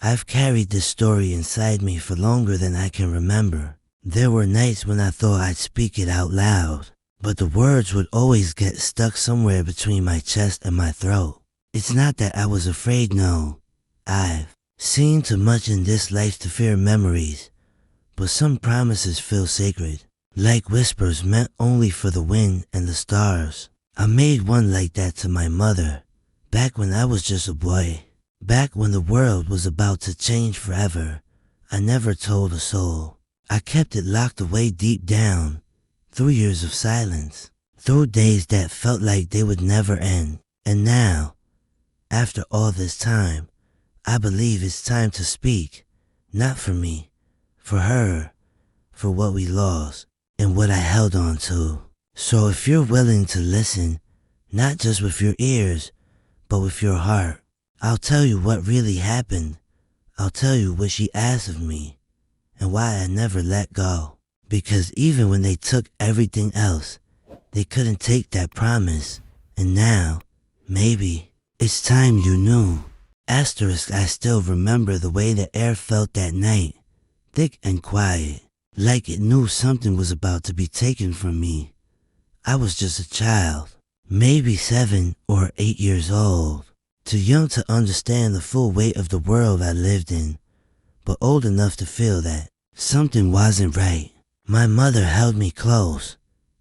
I've carried this story inside me for longer than I can remember. There were nights when I thought I'd speak it out loud, but the words would always get stuck somewhere between my chest and my throat. It's not that I was afraid, no. I've seen too much in this life to fear memories, but some promises feel sacred, like whispers meant only for the wind and the stars. I made one like that to my mother, back when I was just a boy, back when the world was about to change forever. I never told a soul. I kept it locked away deep down, through years of silence, through days that felt like they would never end. And now, after all this time, I believe it's time to speak, not for me, for her, for what we lost, and what I held on to. So if you're willing to listen, not just with your ears, but with your heart, I'll tell you what really happened. I'll tell you what she asked of me, and why I never let go. Because even when they took everything else, they couldn't take that promise. And now, maybe, it's time you knew. Asterisk, I still remember the way the air felt that night, thick and quiet, like it knew something was about to be taken from me. I was just a child, maybe 7 or 8 years old, too young to understand the full weight of the world I lived in, but old enough to feel that something wasn't right. My mother held me close,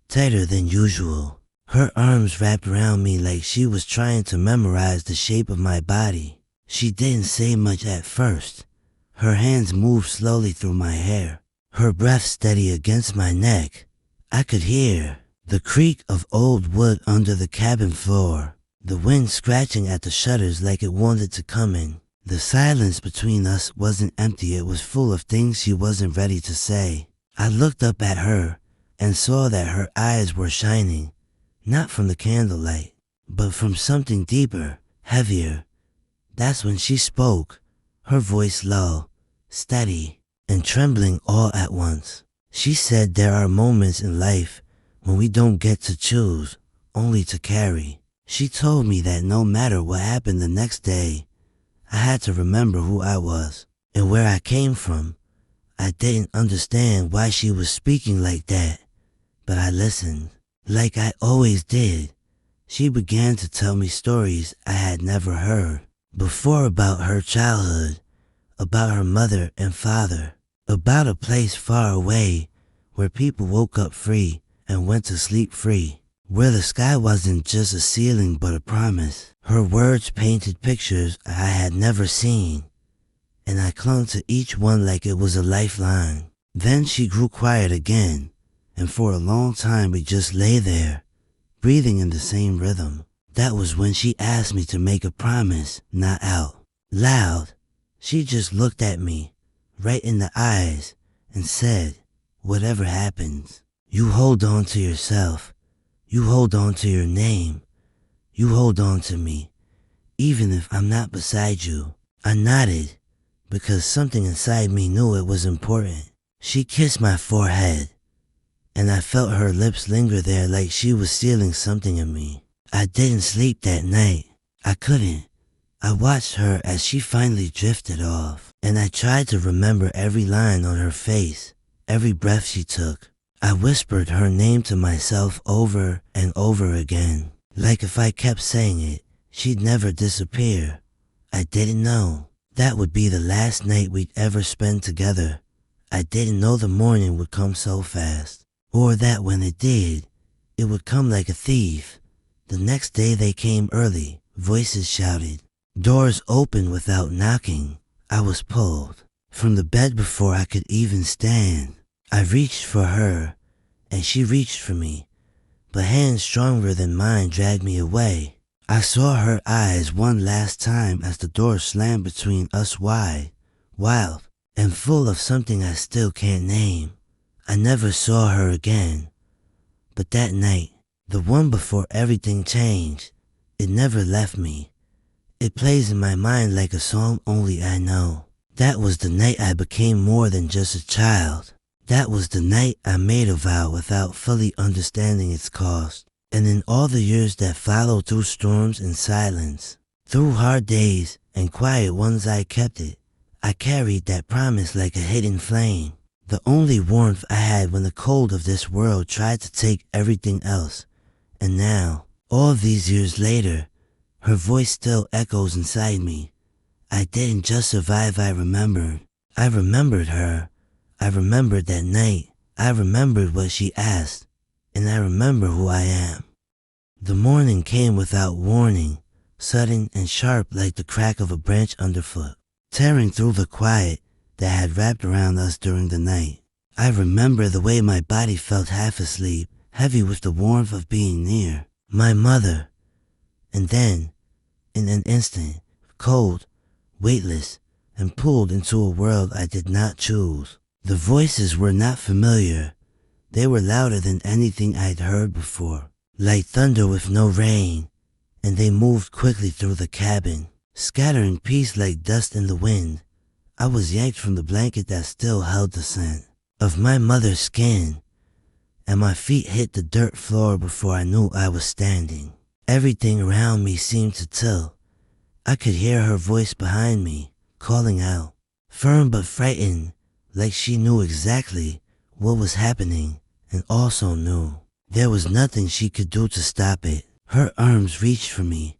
tighter than usual. Her arms wrapped around me like she was trying to memorize the shape of my body. She didn't say much at first. Her hands moved slowly through my hair, her breath steady against my neck. I could hear the creak of old wood under the cabin floor, the wind scratching at the shutters like it wanted to come in. The silence between us wasn't empty, it was full of things she wasn't ready to say. I looked up at her and saw that her eyes were shining, not from the candlelight, but from something deeper, heavier. That's when she spoke, her voice low, steady, and trembling all at once. She said there are moments in life when we don't get to choose, only to carry. She told me that no matter what happened the next day, I had to remember who I was and where I came from. I didn't understand why she was speaking like that, but I listened, like I always did. She began to tell me stories I had never heard before about her childhood, about her mother and father, about a place far away where people woke up free and went to sleep free, where the sky wasn't just a ceiling but a promise. Her words painted pictures I had never seen, and I clung to each one like it was a lifeline. Then she grew quiet again, and for a long time we just lay there, breathing in the same rhythm. That was when she asked me to make a promise, not out loud. She just looked at me, right in the eyes, and said, "Whatever happens, you hold on to yourself. You hold on to your name. You hold on to me, even if I'm not beside you." I nodded, because something inside me knew it was important. She kissed my forehead, and I felt her lips linger there like she was sealing something in me. I didn't sleep that night. I couldn't. I watched her as she finally drifted off, and I tried to remember every line on her face, every breath she took. I whispered her name to myself over and over again, like if I kept saying it, she'd never disappear. I didn't know that would be the last night we'd ever spend together. I didn't know the morning would come so fast, or that when it did, it would come like a thief. The next day they came early, voices shouted, doors opened without knocking. I was pulled from the bed before I could even stand. I reached for her, and she reached for me, but hands stronger than mine dragged me away. I saw her eyes one last time as the door slammed between us wide, wild, and full of something I still can't name. I never saw her again, but that night, the one before everything changed, it never left me. It plays in my mind like a song only I know. That was the night I became more than just a child. That was the night I made a vow without fully understanding its cost. And in all the years that followed, through storms and silence, through hard days and quiet ones, I kept it. I carried that promise like a hidden flame, the only warmth I had when the cold of this world tried to take everything else. And now, all these years later, her voice still echoes inside me. I didn't just survive, I remembered. I remembered her. I remembered that night. I remembered what she asked. And I remember who I am. The morning came without warning, sudden and sharp like the crack of a branch underfoot, tearing through the quiet that had wrapped around us during the night. I remember the way my body felt half asleep, heavy with the warmth of being near my mother. And then, in an instant, cold, weightless, and pulled into a world I did not choose. The voices were not familiar. They were louder than anything I'd heard before, like thunder with no rain, and they moved quickly through the cabin, scattering peace like dust in the wind. I was yanked from the blanket that still held the scent of my mother's skin, and my feet hit the dirt floor before I knew I was standing. Everything around me seemed to tilt. I could hear her voice behind me, calling out, firm but frightened, like she knew exactly what was happening and also knew there was nothing she could do to stop it. Her arms reached for me,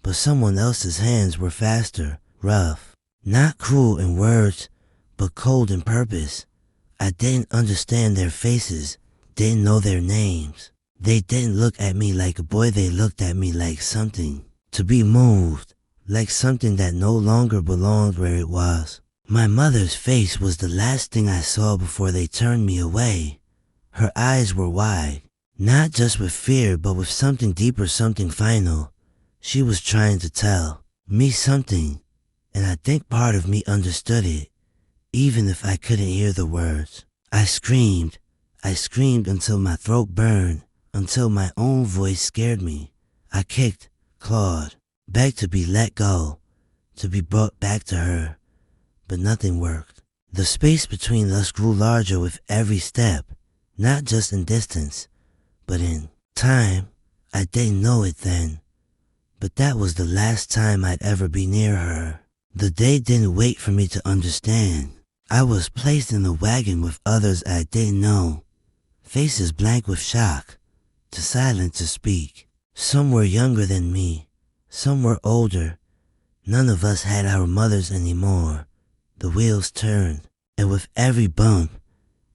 but someone else's hands were faster, rough, not cruel in words, but cold in purpose. I didn't understand their faces, didn't know their names. They didn't look at me like a boy, they looked at me like something to be moved, like something that no longer belonged where it was. My mother's face was the last thing I saw before they turned me away. Her eyes were wide, not just with fear, but with something deeper, something final. She was trying to tell me something, and I think part of me understood it, even if I couldn't hear the words. I screamed until my throat burned, until my own voice scared me. I kicked, clawed, begged to be let go, to be brought back to her, but nothing worked. The space between us grew larger with every step, not just in distance, but in time. I didn't know it then, but that was the last time I'd ever be near her. The day didn't wait for me to understand. I was placed in a wagon with others I didn't know, faces blank with shock, too silent to speak. Some were younger than me, some were older. None of us had our mothers anymore. The wheels turned, and with every bump,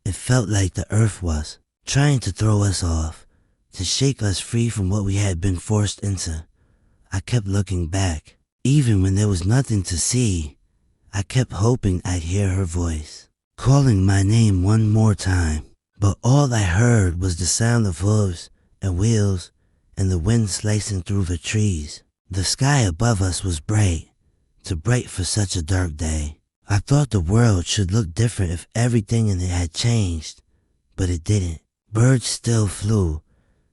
it felt like the earth was trying to throw us off, to shake us free from what we had been forced into. I kept looking back, even when there was nothing to see. I kept hoping I'd hear her voice, calling my name one more time. But all I heard was the sound of hooves and wheels and the wind slicing through the trees. The sky above us was bright, too bright for such a dark day. I thought the world should look different if everything in it had changed, but it didn't. Birds still flew,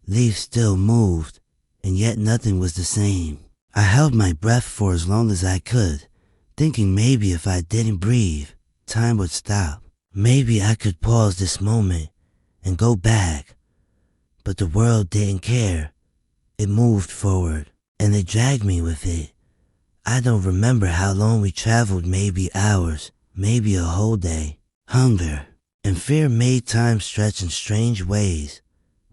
leaves still moved, and yet nothing was the same. I held my breath for as long as I could, thinking maybe if I didn't breathe, time would stop. Maybe I could pause this moment and go back. But the world didn't care. It moved forward, and it dragged me with it. I don't remember how long we traveled, maybe hours, maybe a whole day. Hunger and fear made time stretch in strange ways.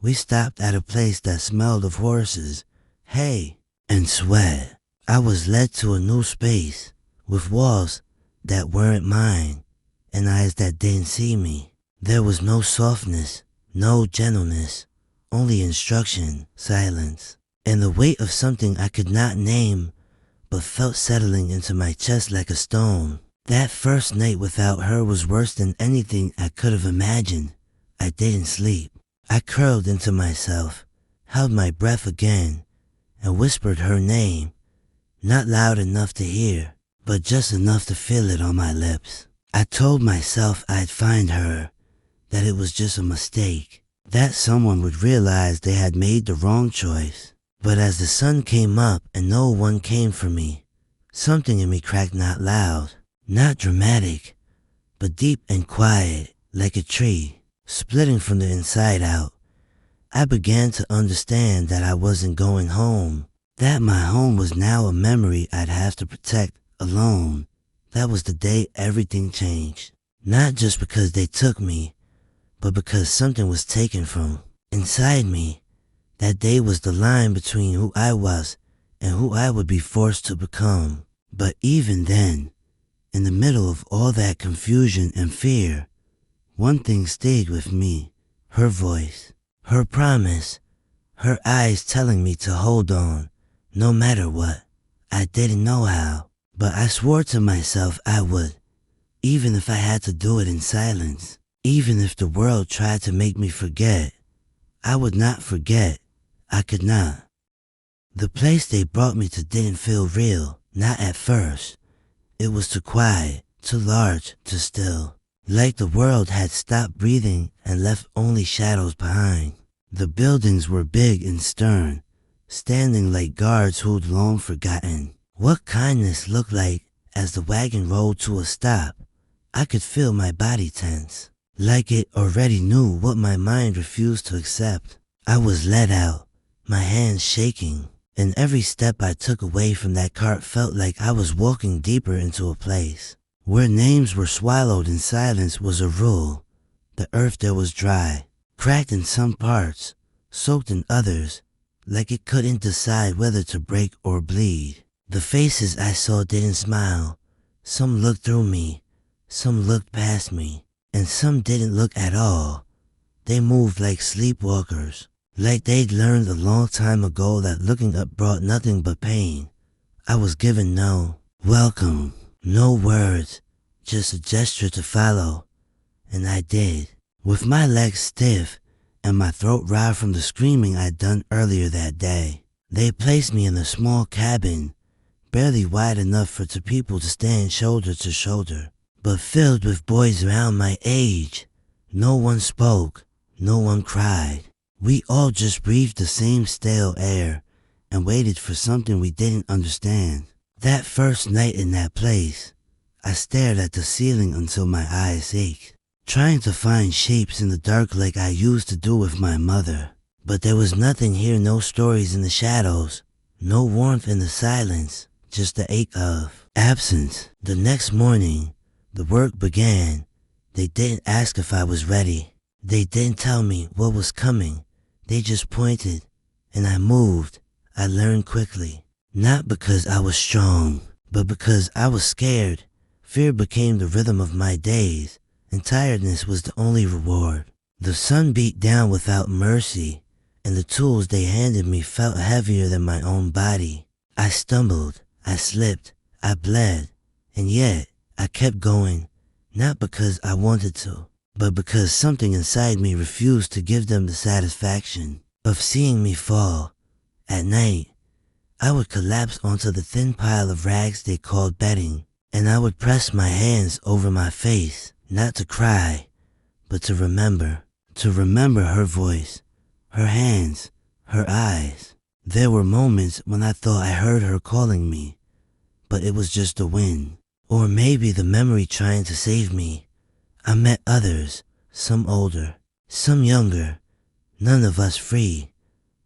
We stopped at a place that smelled of horses, hay, and sweat. I was led to a new space, with walls that weren't mine, and eyes that didn't see me. There was no softness, no gentleness, only instruction, silence, and the weight of something I could not name, but felt settling into my chest like a stone. That first night without her was worse than anything I could have imagined. I didn't sleep. I curled into myself, held my breath again, and whispered her name, not loud enough to hear, but just enough to feel it on my lips. I told myself I'd find her, that it was just a mistake, that someone would realize they had made the wrong choice. But as the sun came up and no one came for me, something in me cracked, not loud, not dramatic, but deep and quiet, like a tree, splitting from the inside out. I began to understand that I wasn't going home, that my home was now a memory I'd have to protect alone, that was the day everything changed. Not just because they took me, but because something was taken from inside me. That day was the line between who I was and who I would be forced to become. But even then, in the middle of all that confusion and fear, one thing stayed with me. Her voice, her promise, her eyes telling me to hold on, no matter what. I didn't know how, but I swore to myself I would, even if I had to do it in silence. Even if the world tried to make me forget, I would not forget. I could not. The place they brought me to didn't feel real, not at first. It was too quiet, too large, too still. Like the world had stopped breathing and left only shadows behind. The buildings were big and stern, standing like guards who'd long forgotten what kindness looked like. As the wagon rolled to a stop, I could feel my body tense, like it already knew what my mind refused to accept. I was let out, my hands shaking, and every step I took away from that cart felt like I was walking deeper into a place where names were swallowed and silence was a rule. The earth there was dry, cracked in some parts, soaked in others, like it couldn't decide whether to break or bleed. The faces I saw didn't smile. Some looked through me, some looked past me, and some didn't look at all. They moved like sleepwalkers, like they'd learned a long time ago that looking up brought nothing but pain. I was given no welcome, no words, just a gesture to follow, and I did. With my legs stiff and my throat raw from the screaming I'd done earlier that day, they placed me in a small cabin, barely wide enough for two people to stand shoulder to shoulder, but filled with boys around my age. No one spoke, no one cried. We all just breathed the same stale air and waited for something we didn't understand. That first night in that place, I stared at the ceiling until my eyes ached, trying to find shapes in the dark like I used to do with my mother. But there was nothing here, no stories in the shadows, no warmth in the silence, just the ache of absence. The next morning, the work began. They didn't ask if I was ready. They didn't tell me what was coming. They just pointed, and I moved. I learned quickly, not because I was strong, but because I was scared. Fear became the rhythm of my days, and tiredness was the only reward. The sun beat down without mercy, and the tools they handed me felt heavier than my own body. I stumbled, I slipped, I bled, and yet I kept going, not because I wanted to, but because something inside me refused to give them the satisfaction of seeing me fall. At night, I would collapse onto the thin pile of rags they called bedding, and I would press my hands over my face, not to cry, but to remember her voice, her hands, her eyes. There were moments when I thought I heard her calling me, but it was just the wind, or maybe the memory trying to save me. I met others, some older, some younger, none of us free,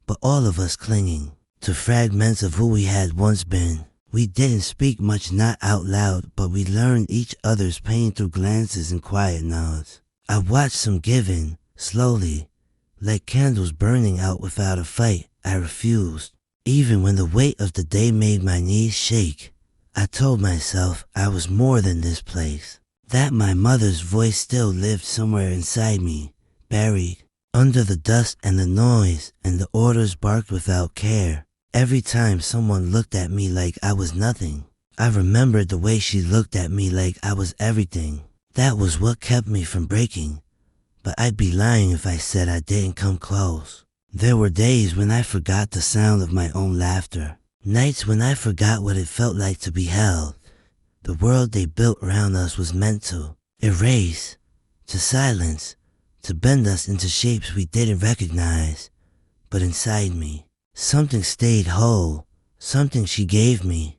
but all of us clinging to fragments of who we had once been. We didn't speak much, not out loud, but we learned each other's pain through glances and quiet nods. I watched them give in, slowly, like candles burning out without a fight. I refused. Even when the weight of the day made my knees shake, I told myself I was more than this place, that my mother's voice still lived somewhere inside me, buried under the dust and the noise, and the orders barked without care. Every time someone looked at me like I was nothing, I remembered the way she looked at me like I was everything. That was what kept me from breaking, but I'd be lying if I said I didn't come close. There were days when I forgot the sound of my own laughter, nights when I forgot what it felt like to be held. The world they built around us was meant to erase, to silence, to bend us into shapes we didn't recognize. But inside me, something stayed whole, something she gave me.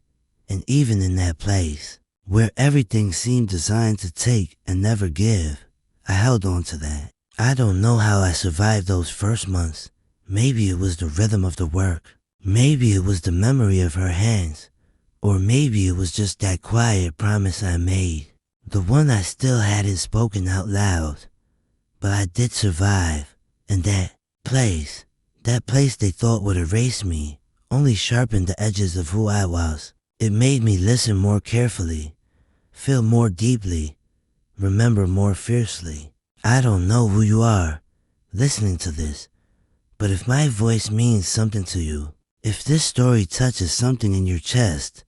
And even in that place, where everything seemed designed to take and never give, I held on to that. I don't know how I survived those first months. Maybe it was the rhythm of the work. Maybe it was the memory of her hands, Or maybe it was just that quiet promise I made. The one I still hadn't spoken out loud. But I did survive. And that place they thought would erase me, only sharpened the edges of who I was. It made me listen more carefully, feel more deeply, remember more fiercely. I don't know who you are listening to this, but if my voice means something to you, if this story touches something in your chest,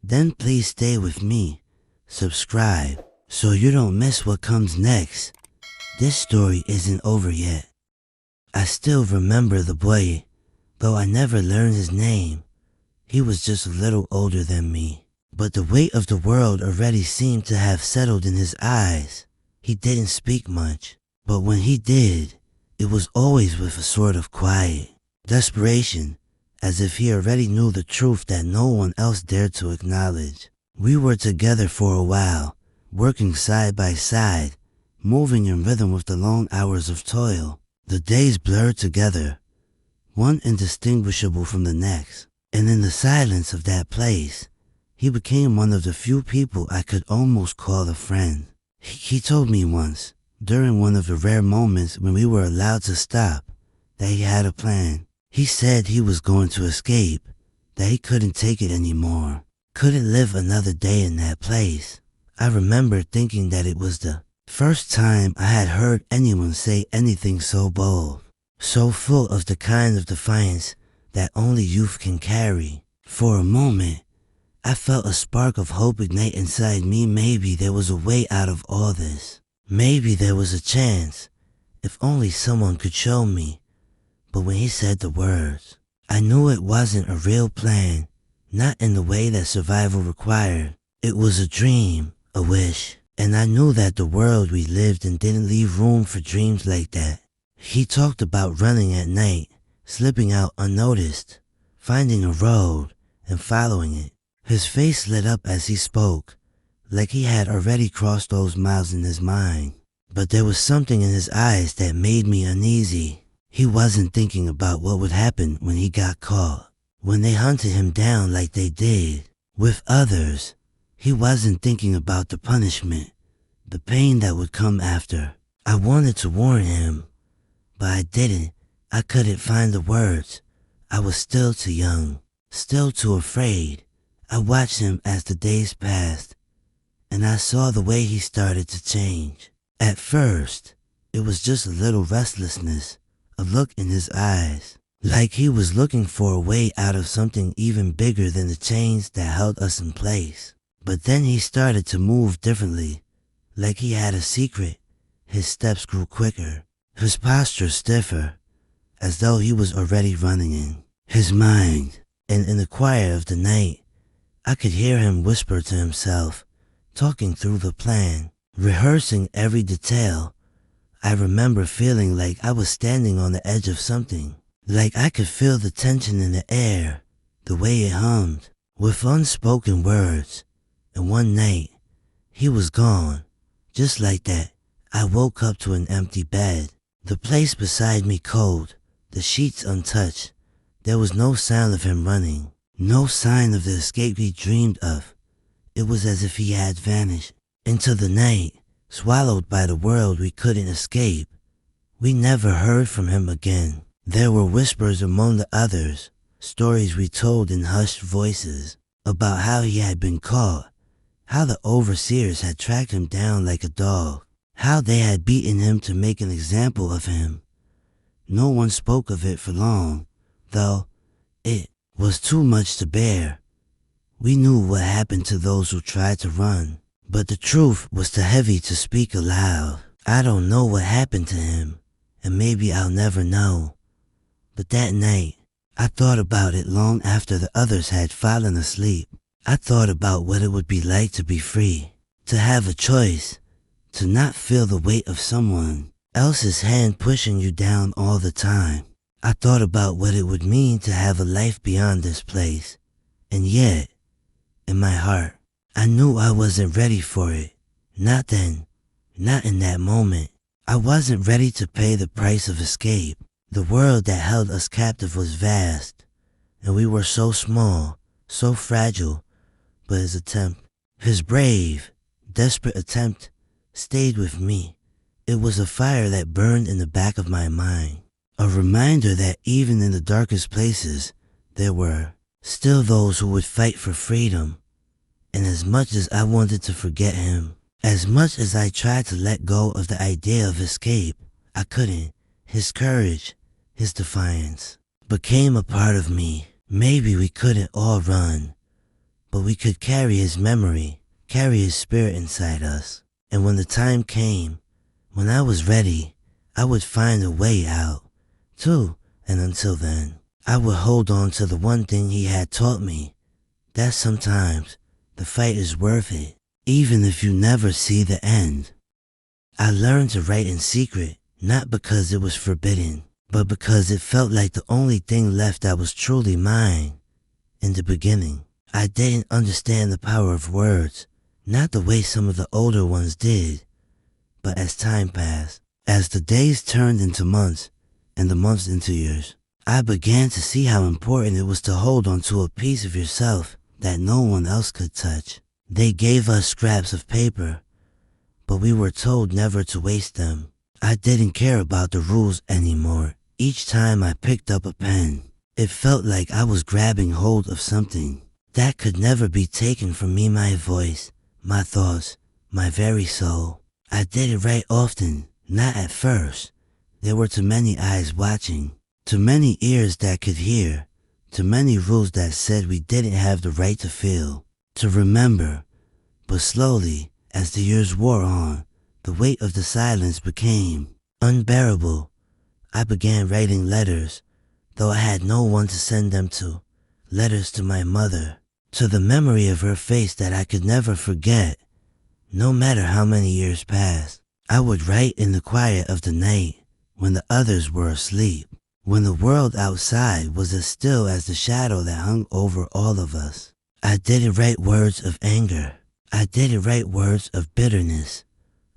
then please stay with me. Subscribe so you don't miss what comes next. This story isn't over yet. I still remember the boy, though I never learned his name. He was just a little older than me, but the weight of the world already seemed to have settled in his eyes. He didn't speak much, but when he did, it was always with a sort of quiet desperation, as if he already knew the truth that no one else dared to acknowledge. We were together for a while, working side by side, moving in rhythm with the long hours of toil. The days blurred together, one indistinguishable from the next, and in the silence of that place, he became one of the few people I could almost call a friend. He told me once, during one of the rare moments when we were allowed to stop, that he had a plan. He said he was going to escape, that he couldn't take it anymore, couldn't live another day in that place. I remember thinking that it was the first time I had heard anyone say anything so bold, so full of the kind of defiance that only youth can carry. For a moment, I felt a spark of hope ignite inside me. Maybe there was a way out of all this. Maybe there was a chance, if only someone could show me. But when he said the words, I knew it wasn't a real plan, not in the way that survival required. It was a dream, a wish. And I knew that the world we lived in didn't leave room for dreams like that. He talked about running at night, slipping out unnoticed, finding a road and following it. His face lit up as he spoke, like he had already crossed those miles in his mind. But there was something in his eyes that made me uneasy. He wasn't thinking about what would happen when he got caught, when they hunted him down like they did with others. He wasn't thinking about the punishment, the pain that would come after. I wanted to warn him, but I didn't. I couldn't find the words. I was still too young, still too afraid. I watched him as the days passed, and I saw the way he started to change. At first, it was just a little restlessness, a look in his eyes, like he was looking for a way out of something even bigger than the chains that held us in place. But then he started to move differently, like he had a secret. His steps grew quicker, his posture stiffer, as though he was already running in his mind. And in the quiet of the night, I could hear him whisper to himself, talking through the plan, rehearsing every detail. I remember feeling like I was standing on the edge of something, like I could feel the tension in the air, the way it hummed, with unspoken words. And one night, he was gone, just like that. I woke up to an empty bed, the place beside me cold, the sheets untouched. There was no sound of him running, no sign of the escape he dreamed of. It was as if he had vanished into the night, swallowed by the world we couldn't escape. We never heard from him again. There were whispers among the others, stories we told in hushed voices, about how he had been caught, how the overseers had tracked him down like a dog, how they had beaten him to make an example of him. No one spoke of it for long, though it was too much to bear. We knew what happened to those who tried to run, but the truth was too heavy to speak aloud. I don't know what happened to him, and maybe I'll never know. But that night, I thought about it long after the others had fallen asleep. I thought about what it would be like to be free, to have a choice, to not feel the weight of someone else's hand pushing you down all the time. I thought about what it would mean to have a life beyond this place, and yet, in my heart, I knew I wasn't ready for it. Not then, not in that moment. I wasn't ready to pay the price of escape. The world that held us captive was vast, and we were so small, so fragile, but his attempt, his brave, desperate attempt, stayed with me. It was a fire that burned in the back of my mind, a reminder that even in the darkest places, there were still those who would fight for freedom. And as much as I wanted to forget him, as much as I tried to let go of the idea of escape, I couldn't. His courage, his defiance, became a part of me. Maybe we couldn't all run, but we could carry his memory, carry his spirit inside us. And when the time came, when I was ready, I would find a way out, too. And until then, I would hold on to the one thing he had taught me, that sometimes the fight is worth it, even if you never see the end. I learned to write in secret, not because it was forbidden, but because it felt like the only thing left that was truly mine. In the beginning, I didn't understand the power of words, not the way some of the older ones did. But as time passed, as the days turned into months, and the months into years, I began to see how important it was to hold on to a piece of yourself that no one else could touch. They gave us scraps of paper, but we were told never to waste them. I didn't care about the rules anymore. Each time I picked up a pen, it felt like I was grabbing hold of something that could never be taken from me, my voice, my thoughts, my very soul. I didn't write often, not at first. There were too many eyes watching, too many ears that could hear, too many rules that said we didn't have the right to feel, to remember. But slowly, as the years wore on, the weight of the silence became unbearable. I began writing letters, though I had no one to send them to. Letters to my mother, to the memory of her face that I could never forget. No matter how many years passed, I would write in the quiet of the night, when the others were asleep, when the world outside was as still as the shadow that hung over all of us. I didn't write words of anger. I didn't write words of bitterness.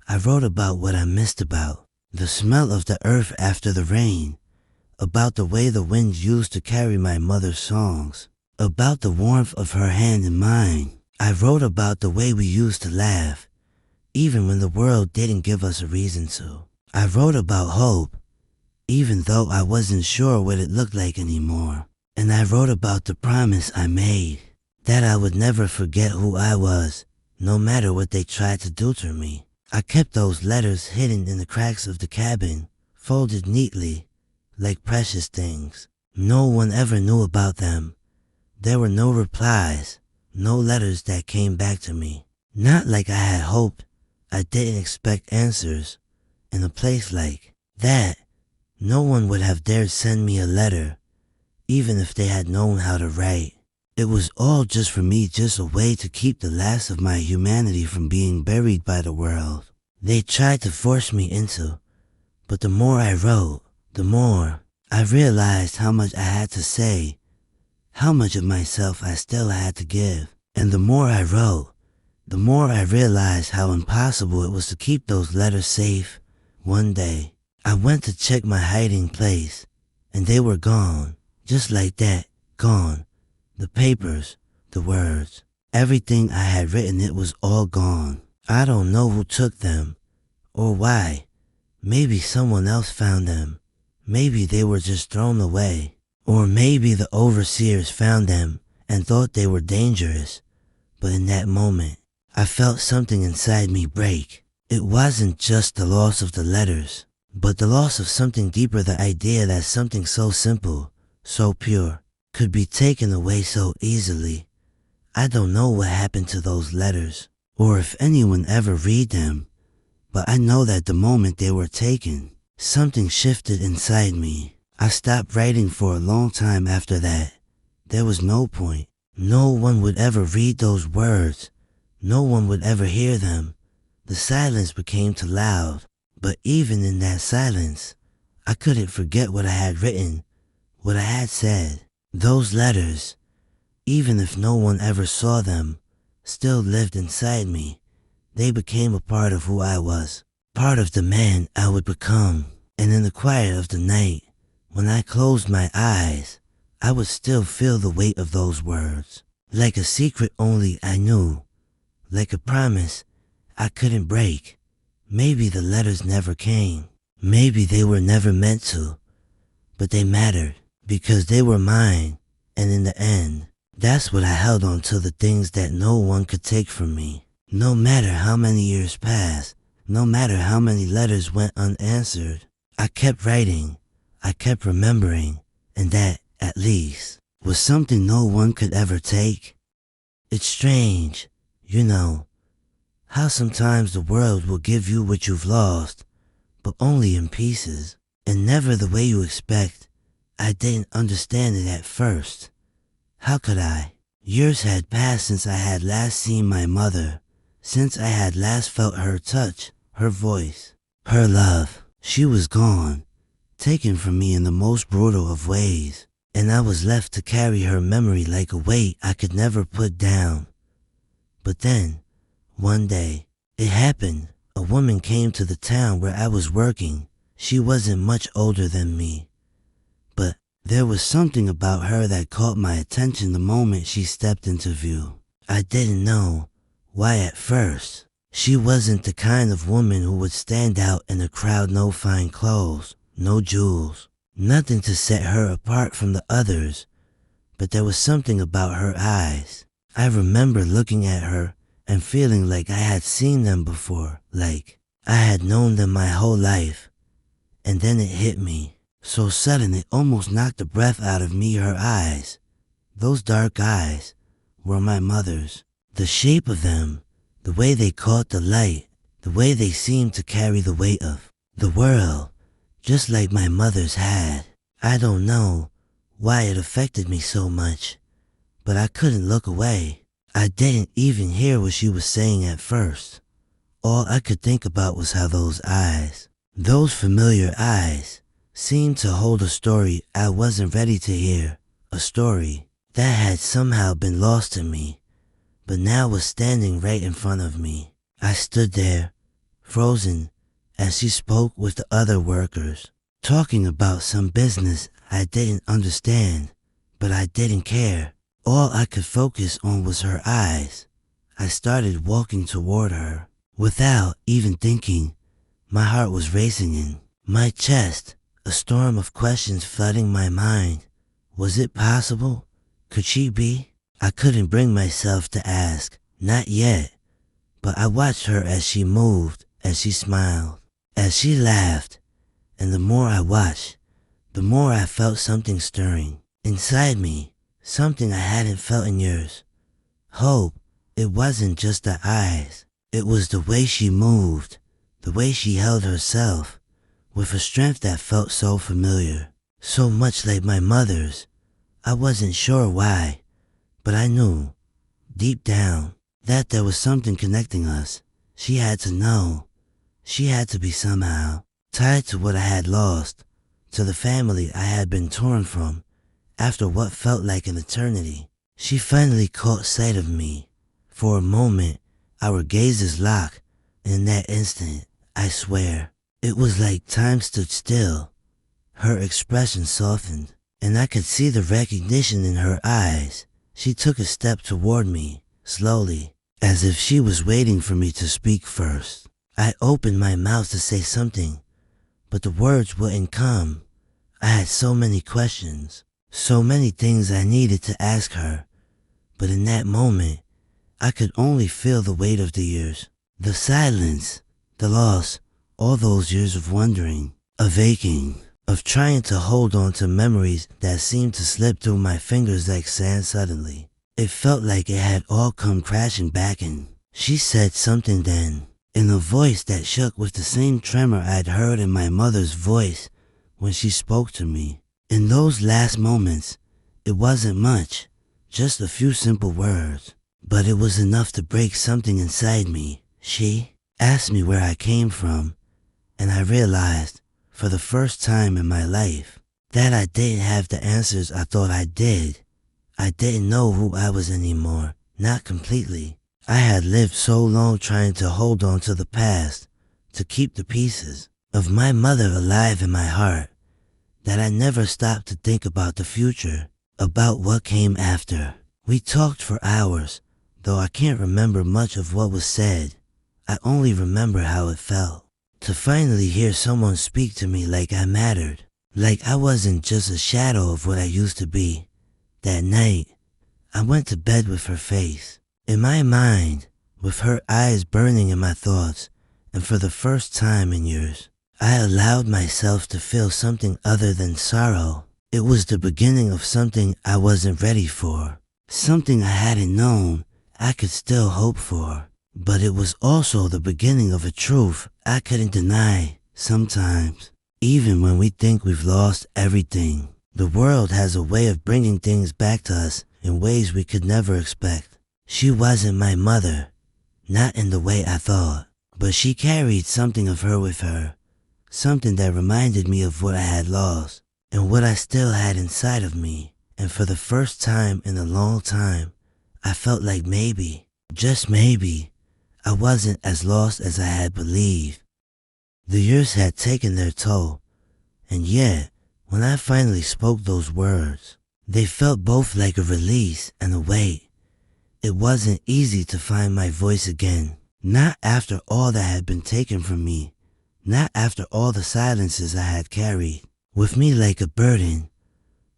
I wrote about what I missed about, the smell of the earth after the rain, about the way the wind used to carry my mother's songs, about the warmth of her hand in mine. I wrote about the way we used to laugh, even when the world didn't give us a reason to. I wrote about hope, even though I wasn't sure what it looked like anymore. And I wrote about the promise I made, that I would never forget who I was, no matter what they tried to do to me. I kept those letters hidden in the cracks of the cabin, folded neatly, like precious things. No one ever knew about them. There were no replies, no letters that came back to me. Not like I had hoped. I didn't expect answers. In a place like that, no one would have dared send me a letter, even if they had known how to write. It was all just for me, just a way to keep the last of my humanity from being buried by the world. They tried to force me into, but the more I wrote, the more I realized how much I had to say, how much of myself I still had to give. And the more I wrote, the more I realized how impossible it was to keep those letters safe. One day, I went to check my hiding place, and they were gone, just like that, gone. The papers, the words, everything I had written, it was all gone. I don't know who took them, or why. Maybe someone else found them. Maybe they were just thrown away. Or maybe the overseers found them and thought they were dangerous. But in that moment, I felt something inside me break. It wasn't just the loss of the letters, but the loss of something deeper, the idea that something so simple, so pure, could be taken away so easily. I don't know what happened to those letters, or if anyone ever read them, but I know that the moment they were taken, something shifted inside me. I stopped writing for a long time after that. There was no point. No one would ever read those words. No one would ever hear them. The silence became too loud. But even in that silence, I couldn't forget what I had written, what I had said. Those letters, even if no one ever saw them, still lived inside me. They became a part of who I was, part of the man I would become. And in the quiet of the night, when I closed my eyes, I would still feel the weight of those words. like a secret only I knew, like a promise I couldn't break. Maybe the letters never came, maybe they were never meant to, but they mattered because they were mine, and in the end, that's what I held on to, the things that no one could take from me. No matter how many years passed, no matter how many letters went unanswered, I kept writing, I kept remembering, and that, at least, was something no one could ever take. It's strange, you know, how sometimes the world will give you what you've lost, but only in pieces, and never the way you expect. I didn't understand it at first. How could I? Years had passed since I had last seen my mother, since I had last felt her touch, her voice, her love. She was gone, taken from me in the most brutal of ways, and I was left to carry her memory like a weight I could never put down. But then, one day, it happened. A woman came to the town where I was working. She wasn't much older than me, but there was something about her that caught my attention the moment she stepped into view. I didn't know why at first. She wasn't the kind of woman who would stand out in a crowd. No fine clothes, no jewels, nothing to set her apart from the others, but there was something about her eyes. I remember looking at her and feeling like I had seen them before, like I had known them my whole life. And then it hit me, so sudden it almost knocked the breath out of me. Her eyes, those dark eyes, were my mother's. The shape of them, the way they caught the light, the way they seemed to carry the weight of the world, just like my mother's had. I don't know why it affected me so much, but I couldn't look away. I didn't even hear what she was saying at first. All I could think about was how those eyes, those familiar eyes, seemed to hold a story I wasn't ready to hear, a story that had somehow been lost to me, but now was standing right in front of me. I stood there, frozen, as she spoke with the other workers, talking about some business I didn't understand, but I didn't care. All I could focus on was her eyes. I started walking toward her. Without even thinking, my heart was racing in my chest, a storm of questions flooding my mind. Was it possible? Could she be? I couldn't bring myself to ask, not yet, but I watched her as she moved, as she smiled, as she laughed, and the more I watched, the more I felt something stirring inside me. Something I hadn't felt in years. Hope. It wasn't just the eyes. It was the way she moved, the way she held herself, with a strength that felt so familiar, so much like my mother's. I wasn't sure why, but I knew, deep down, that there was something connecting us. She had to know. She had to be somehow tied to what I had lost, to the family I had been torn from. After what felt like an eternity, she finally caught sight of me. For a moment, our gazes locked, and in that instant, I swear, it was like time stood still. Her expression softened, and I could see the recognition in her eyes. She took a step toward me, slowly, as if she was waiting for me to speak first. I opened my mouth to say something, but the words wouldn't come. I had so many questions. So many things I needed to ask her, but in that moment, I could only feel the weight of the years, the silence, the loss, all those years of wondering, of aching, of trying to hold on to memories that seemed to slip through my fingers like sand suddenly. It felt like it had all come crashing back in. She said something then, in a voice that shook with the same tremor I'd heard in my mother's voice when she spoke to me. In those last moments, it wasn't much, just a few simple words, but it was enough to break something inside me. She asked me where I came from, and I realized, for the first time in my life, that I didn't have the answers I thought I did. I didn't know who I was anymore, not completely. I had lived so long trying to hold on to the past, to keep the pieces of my mother alive in my heart, that I never stopped to think about the future, about what came after. We talked for hours, though I can't remember much of what was said. I only remember how it felt to finally hear someone speak to me like I mattered, like I wasn't just a shadow of what I used to be. That night, I went to bed with her face in my mind, with her eyes burning in my thoughts, and for the first time in years, I allowed myself to feel something other than sorrow. It was the beginning of something I wasn't ready for, something I hadn't known I could still hope for. But it was also the beginning of a truth I couldn't deny. Sometimes, even when we think we've lost everything, the world has a way of bringing things back to us in ways we could never expect. She wasn't my mother, not in the way I thought, but she carried something of her with her, something that reminded me of what I had lost and what I still had inside of me. And for the first time in a long time, I felt like maybe, just maybe, I wasn't as lost as I had believed. The years had taken their toll, and yet, when I finally spoke those words, they felt both like a release and a weight. It wasn't easy to find my voice again, not after all that had been taken from me, not after all the silences I had carried with me like a burden.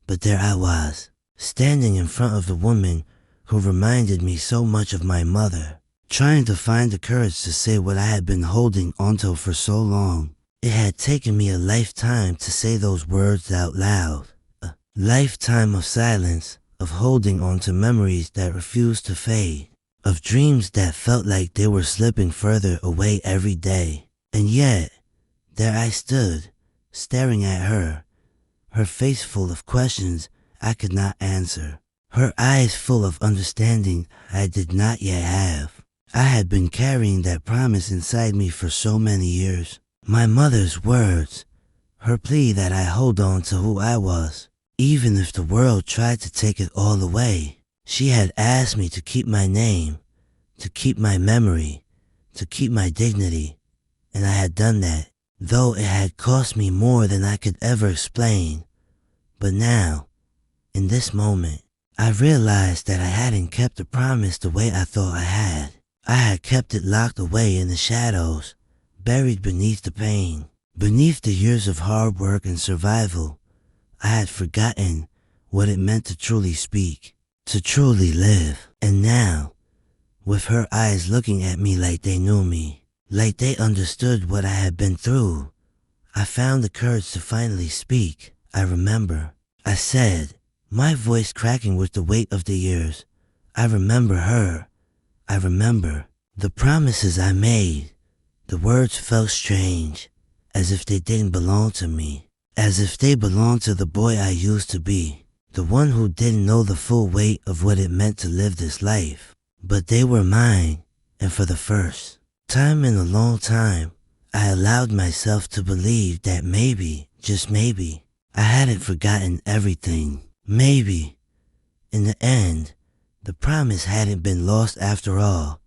But there I was, standing in front of the woman who reminded me so much of my mother, trying to find the courage to say what I had been holding onto for so long. It had taken me a lifetime to say those words out loud, a lifetime of silence, of holding on to memories that refused to fade, of dreams that felt like they were slipping further away every day. And yet, there I stood, staring at her, her face full of questions I could not answer, her eyes full of understanding I did not yet have. I had been carrying that promise inside me for so many years. My mother's words, her plea that I hold on to who I was, even if the world tried to take it all away. She had asked me to keep my name, to keep my memory, to keep my dignity, and I had done that, though it had cost me more than I could ever explain. But now, in this moment, I realized that I hadn't kept the promise the way I thought I had. I had kept it locked away in the shadows, buried beneath the pain, beneath the years of hard work and survival. I had forgotten what it meant to truly speak, to truly live. And now, with her eyes looking at me like they knew me, like they understood what I had been through, I found the courage to finally speak. I remember, I said, my voice cracking with the weight of the years, I remember her. I remember the promises I made. The words felt strange, as if they didn't belong to me, as if they belonged to the boy I used to be, the one who didn't know the full weight of what it meant to live this life. But they were mine, and for the first time in a long time, I allowed myself to believe that maybe, just maybe, I hadn't forgotten everything. Maybe, in the end, the promise hadn't been lost after all.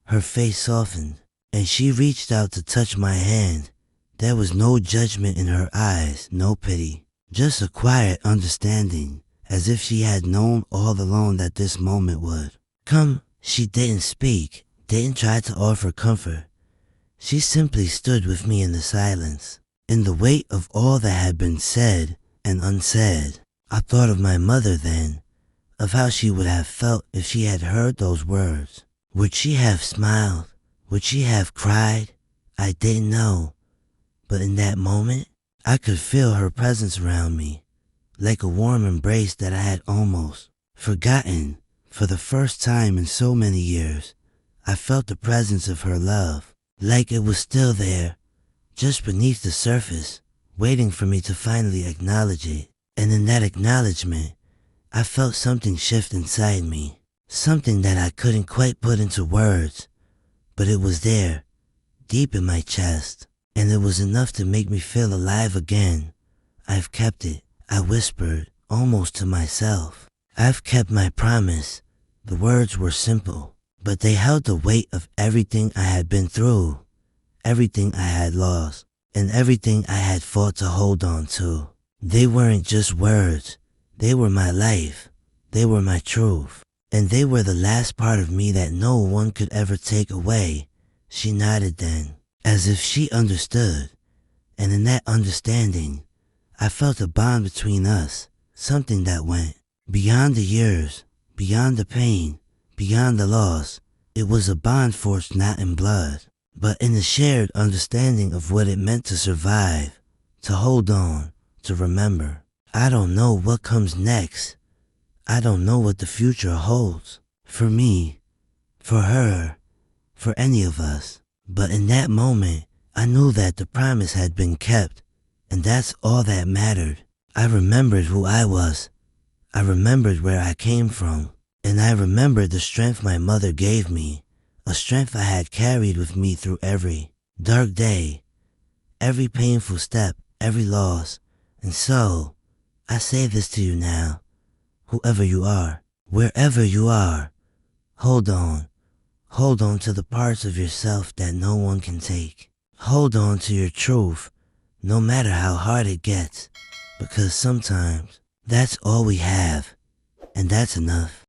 Her face softened, and she reached out to touch my hand. There was no judgment in her eyes, no pity, just a quiet understanding, as if she had known all along that this moment would come. She didn't speak, didn't try to offer comfort. She simply stood with me in the silence, in the weight of all that had been said and unsaid. I thought of my mother then, of how she would have felt if she had heard those words. Would she have smiled? Would she have cried? I didn't know. But in that moment, I could feel her presence around me, like a warm embrace that I had almost forgotten. For the first time in so many years, I felt the presence of her love, like it was still there, just beneath the surface, waiting for me to finally acknowledge it. And in that acknowledgement, I felt something shift inside me, something that I couldn't quite put into words, but it was there, deep in my chest, and it was enough to make me feel alive again. I've kept it, I whispered, almost to myself. I've kept my promise. The words were simple, but they held the weight of everything I had been through, everything I had lost, and everything I had fought to hold on to. They weren't just words. They were my life. They were my truth. And they were the last part of me that no one could ever take away. She nodded then, as if she understood. And in that understanding, I felt a bond between us, something that went beyond the years, beyond the pain, beyond the loss. It was a bond forged not in blood, but in the shared understanding of what it meant to survive, to hold on, to remember. I don't know what comes next. I don't know what the future holds. For me, for her, for any of us. But in that moment, I knew that the promise had been kept, and that's all that mattered. I remembered who I was. I remembered where I came from. And I remembered the strength my mother gave me, a strength I had carried with me through every dark day, every painful step, every loss. And so, I say this to you now, whoever you are, wherever you are, hold on. Hold on to the parts of yourself that no one can take. Hold on to your truth, no matter how hard it gets, because sometimes that's all we have, and that's enough.